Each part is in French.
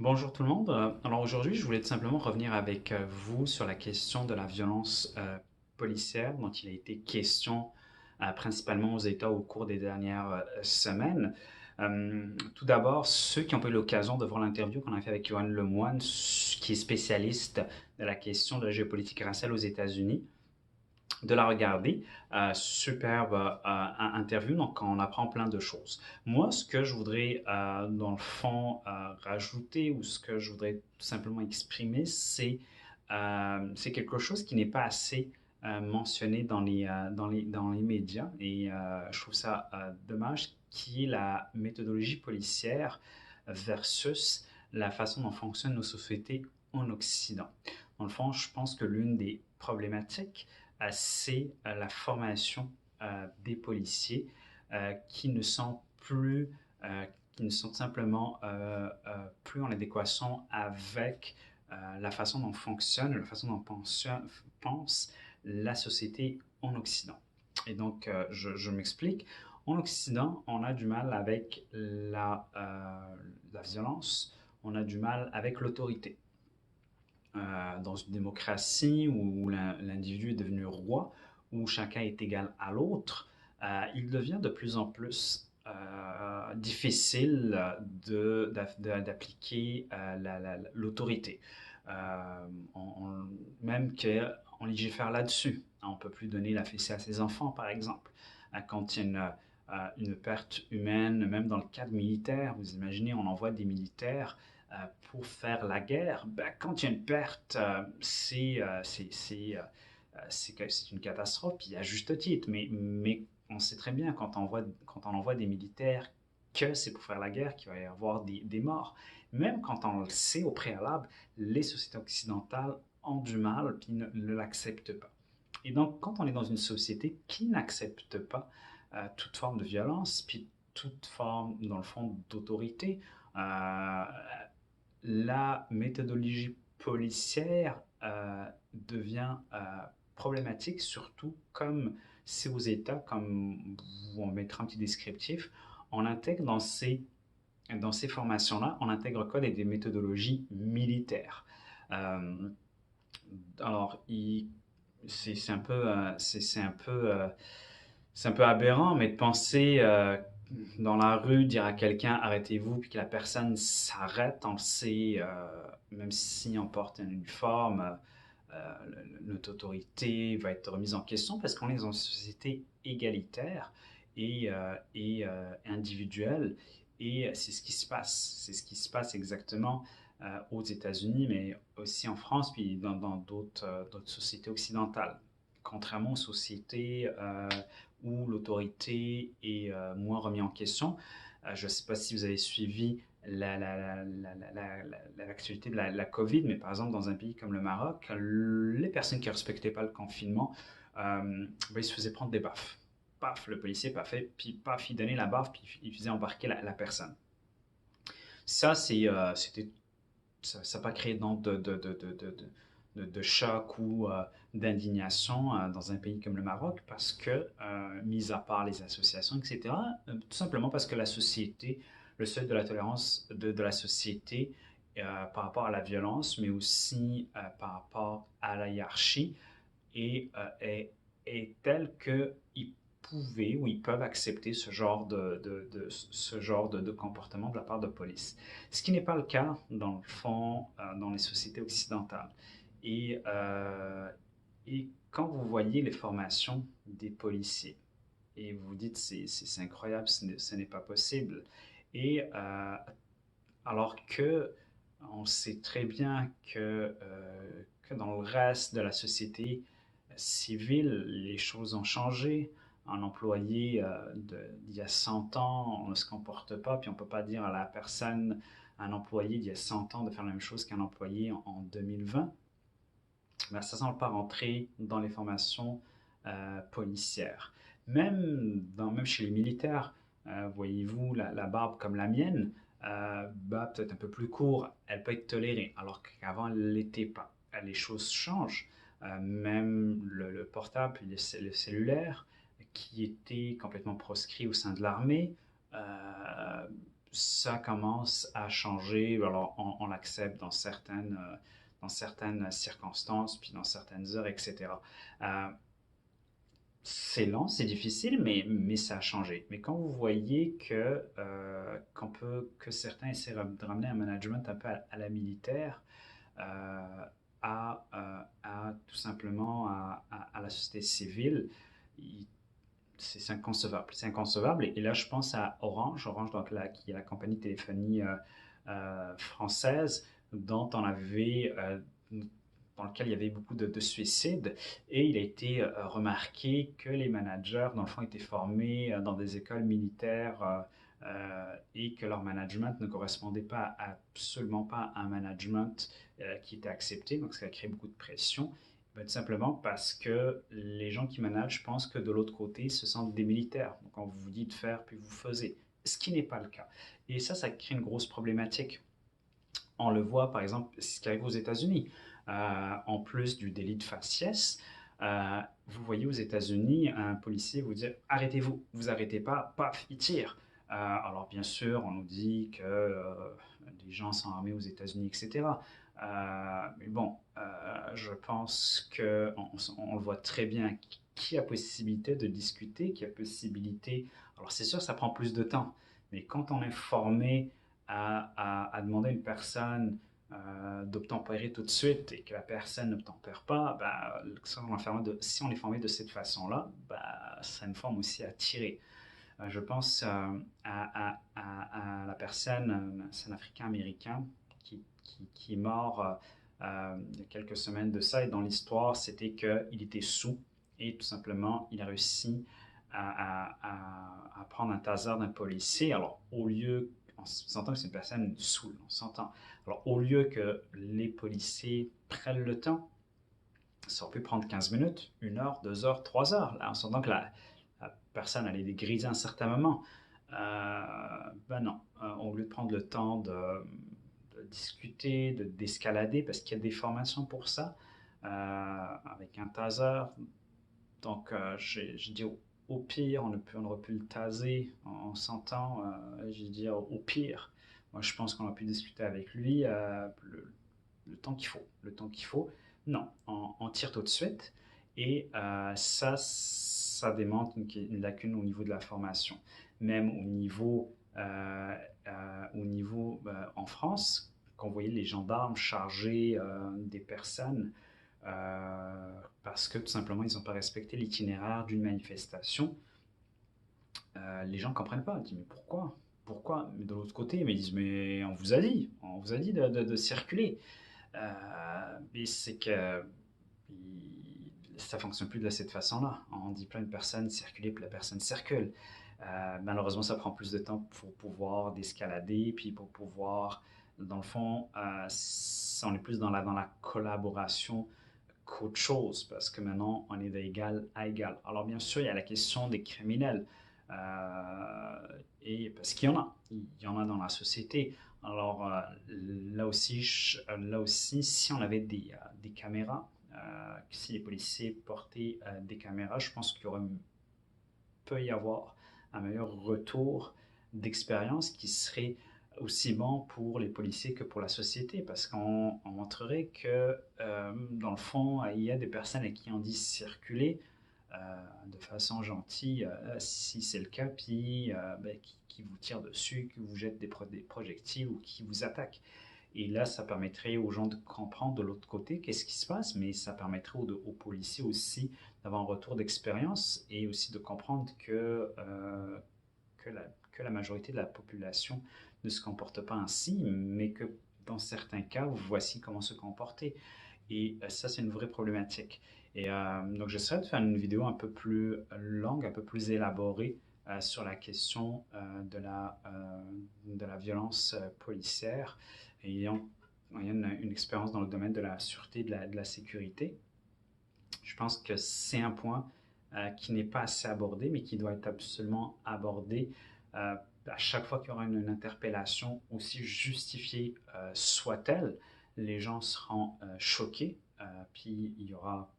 Bonjour tout le monde. Alors aujourd'hui, je voulais tout simplement revenir avec vous sur la question de la violence policière dont il a été question principalement aux États au cours des dernières semaines. Tout d'abord, ceux qui ont pas eu l'occasion de voir l'interview qu'on a fait avec Yoann Lemoine, qui est spécialiste de la question de la géopolitique raciale aux États-Unis, de la regarder. Superbe interview, donc on apprend plein de choses. Moi, ce que je voudrais, dans le fond, rajouter ou ce que je voudrais tout simplement exprimer, c'est quelque chose qui n'est pas assez mentionné dans les médias et je trouve ça dommage, qui est la méthodologie policière versus la façon dont fonctionnent nos sociétés en Occident. Dans le fond, je pense que l'une des problématiques, c'est la formation des policiers qui ne sont plus, qui ne sont simplement plus en adéquation avec la façon dont fonctionne, la façon dont pense la société en Occident. Et donc, je m'explique. En Occident, on a du mal avec la violence, on a du mal avec l'autorité. Dans une démocratie où l'individu est devenu roi, où chacun est égal à l'autre, il devient de plus en plus difficile d'appliquer l'autorité. Même qu'on légifère là-dessus. On ne peut plus donner la fessée à ses enfants, par exemple. Quand il y a une perte humaine, même dans le cadre militaire, vous imaginez, on envoie des militaires pour faire la guerre. Ben, quand il y a une perte, c'est une catastrophe, puis à juste titre. Mais on sait très bien quand on envoie des militaires que c'est pour faire la guerre qu'il va y avoir des morts. Même quand on le sait au préalable, les sociétés occidentales ont du mal puis ne l'acceptent pas. Et donc, quand on est dans une société qui n'accepte pas toute forme de violence, puis toute forme, dans le fond, d'autorité, euh, la méthodologie policière devient problématique, surtout comme c'est aux États, comme on mettra un petit descriptif, on intègre dans ces formations-là, on intègre quoi des méthodologies militaires. Euh, alors, c'est un peu, c'est un peu aberrant, mais de penser dans la rue, dire à quelqu'un arrêtez-vous, puis que la personne s'arrête, on le sait, même si on porte un uniforme, notre autorité va être remise en question parce qu'on est dans une société égalitaire individuelle. Et c'est ce qui se passe. C'est ce qui se passe exactement aux États-Unis, mais aussi en France, puis dans d'autres sociétés occidentales. Contrairement aux sociétés où l'autorité est moins remise en question. Je ne sais pas si vous avez suivi l'actualité de la COVID, mais par exemple, dans un pays comme le Maroc, les personnes qui ne respectaient pas le confinement, ils se faisaient prendre des baffes. Paf, le policier, paf, puis paf, il donnait la baffe, puis il faisait embarquer la personne. Ça, c'était ça n'a pas créé de choc ou d'indignation dans un pays comme le Maroc parce que, mis à part les associations, etc., tout simplement parce que la société, le seuil de la tolérance de la société par rapport à la violence, mais aussi par rapport à la hiérarchie, est tel qu'ils pouvaient ou ils peuvent accepter ce genre de comportement de la part de police. Ce qui n'est pas le cas, dans le fond, dans les sociétés occidentales. Et, euh, et quand vous voyez les formations des policiers, et vous vous dites c'est incroyable, ce n'est pas possible. Et alors que on sait très bien que dans le reste de la société civile, les choses ont changé. Un employé d'il y a 100 ans, on ne se comporte pas, puis on ne peut pas dire à la personne, un employé d'il y a 100 ans, de faire la même chose qu'un employé en 2020. Ben, ça ne semble pas rentrer dans les formations policières. Même chez les militaires, voyez-vous, la barbe comme la mienne, bah, peut-être un peu plus court, elle peut être tolérée, alors qu'avant, elle ne l'était pas. Les choses changent. Même le portable et le cellulaire, qui étaient complètement proscrits au sein de l'armée, ça commence à changer. Alors, on l'accepte dans certaines circonstances, puis dans certaines heures, etc. Euh, c'est lent, c'est difficile, mais ça a changé. Mais quand vous voyez que certains essaient de ramener un management un peu à la militaire, euh, à tout simplement à la société civile, il- c'est inconcevable. C'est inconcevable. Et là, je pense à Orange, Orange donc, qui est la compagnie de téléphonie française, dont on avait, dans lequel il y avait beaucoup de suicides. Et il a été remarqué que les managers, dans le fond, étaient formés dans des écoles militaires et que leur management ne correspondait pas absolument pas à un management qui était accepté. Donc, ça a créé beaucoup de pression. Ben, tout simplement parce que les gens qui managent pensent que de l'autre côté, ce sont des militaires. Donc, on vous dit de faire, puis vous faisiez. Ce qui n'est pas le cas. Et ça crée une grosse problématique. On le voit, par exemple, ce qui arrive aux États-Unis. En plus du délit de faciès, vous voyez aux États-Unis un policier vous dire arrêtez-vous, vous arrêtez pas, paf, il tire. Alors bien sûr, on nous dit que les gens sont armés aux États-Unis, etc. Mais bon, je pense qu'on le voit très bien qui a possibilité de discuter, qui a possibilité. Alors c'est sûr, ça prend plus de temps, mais quand on est formé à demander à une personne d'obtempérer tout de suite et que la personne n'obtempère pas, ben, si on est formé de cette façon-là, ben, ça nous forme aussi à tirer. Je pense à la personne, un Africain-Américain qui est mort il y a quelques semaines de ça, et dans l'histoire, c'était qu'il était sous et tout simplement, il a réussi à prendre un taser d'un policier. Alors, au lieu, on s'entend que c'est une personne saoule, on s'entend. Alors, au lieu que les policiers prennent le temps, ça aurait pu prendre 15 minutes, 1 heure, 2 heures, 3 heures. Là, on s'entend que la personne allait dégriser à un certain moment. Ben non, au lieu de prendre le temps de discuter, d'escalader, parce qu'il y a des formations pour ça, avec un taser. Donc, j'ai dit au pire, on aurait pu le taser, on s'entend. J'ai dit au pire, moi je pense qu'on a pu discuter avec lui le temps qu'il faut. Le temps qu'il faut. Non, on tire tout de suite. Et ça démontre une lacune au niveau de la formation. Même au niveau en France, quand vous voyez les gendarmes charger des personnes parce que tout simplement ils n'ont pas respecté l'itinéraire d'une manifestation, les gens ne comprennent pas. Ils disent mais pourquoi? Pourquoi? Mais de l'autre côté, ils disent mais on vous a dit de circuler. Mais c'est que ça fonctionne plus de cette façon-là. On dit plein de personnes circuler, puis la personne circule. Malheureusement, ça prend plus de temps pour pouvoir d'escalader, puis pour pouvoir, dans le fond, on est plus dans la collaboration qu'autre chose, parce que maintenant, on est d'égal à égal. Alors, bien sûr, il y a la question des criminels, et parce il y en a dans la société. Alors, là aussi, si on avait des caméras, si les policiers portaient des caméras, je pense peut y avoir un meilleur retour d'expérience qui serait aussi bon pour les policiers que pour la société, parce qu'on montrerait que, dans le fond, il y a des personnes à qui on dit circuler de façon gentille, si c'est le cas, puis ben, qui vous tirent dessus, qui vous jettent des projectiles ou qui vous attaquent. Et là, ça permettrait aux gens de comprendre de l'autre côté qu'est-ce qui se passe, mais ça permettrait aux policiers aussi d'avoir un retour d'expérience et aussi de comprendre que, la, que la majorité de la population ne se comporte pas ainsi, mais que dans certains cas, voici comment se comporter. Et ça, c'est une vraie problématique. Et donc, j'essaierai de faire une vidéo un peu plus longue, un peu plus élaborée sur la question de la violence policière, ayant une expérience dans le domaine de la sûreté et de la sécurité. Je pense que c'est un point qui n'est pas assez abordé, mais qui doit être absolument abordé à chaque fois qu'il y aura une interpellation, aussi justifiée soit-elle. Les gens seront choqués, puis il y aura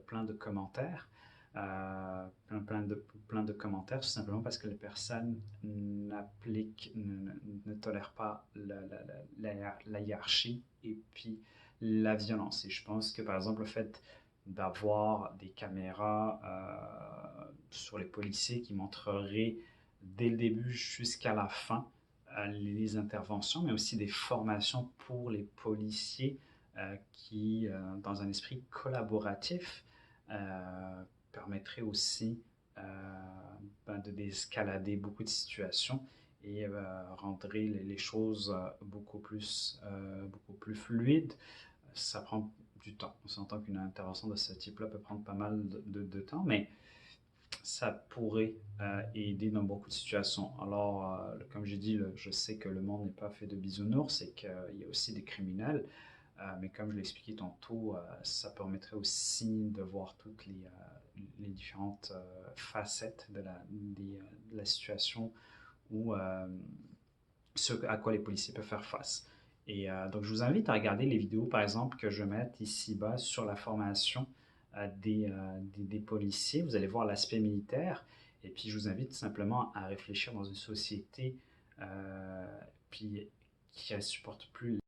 plein de commentaires. plein de commentaires, tout simplement parce que les personnes ne tolèrent pas la hiérarchie et puis la violence. Et je pense que par exemple le fait d'avoir des caméras sur les policiers qui montreraient dès le début jusqu'à la fin les interventions, mais aussi des formations pour les policiers dans un esprit collaboratif, permettrait aussi de désescalader beaucoup de situations et rendrait les choses beaucoup plus fluides. Ça prend du temps. On s'entend qu'une intervention de ce type-là peut prendre pas mal de temps, mais ça pourrait aider dans beaucoup de situations. Alors, comme j'ai dit, je sais que le monde n'est pas fait de bisounours et qu'il y a aussi des criminels, mais comme je l'ai expliqué tantôt, ça permettrait aussi de voir toutes les différentes facettes de la situation ou ce à quoi les policiers peuvent faire face. Et donc, je vous invite à regarder les vidéos, par exemple, que je mette ici-bas sur la formation des policiers. Vous allez voir l'aspect militaire. Et puis, je vous invite simplement à réfléchir dans une société puis, qui ne supporte plus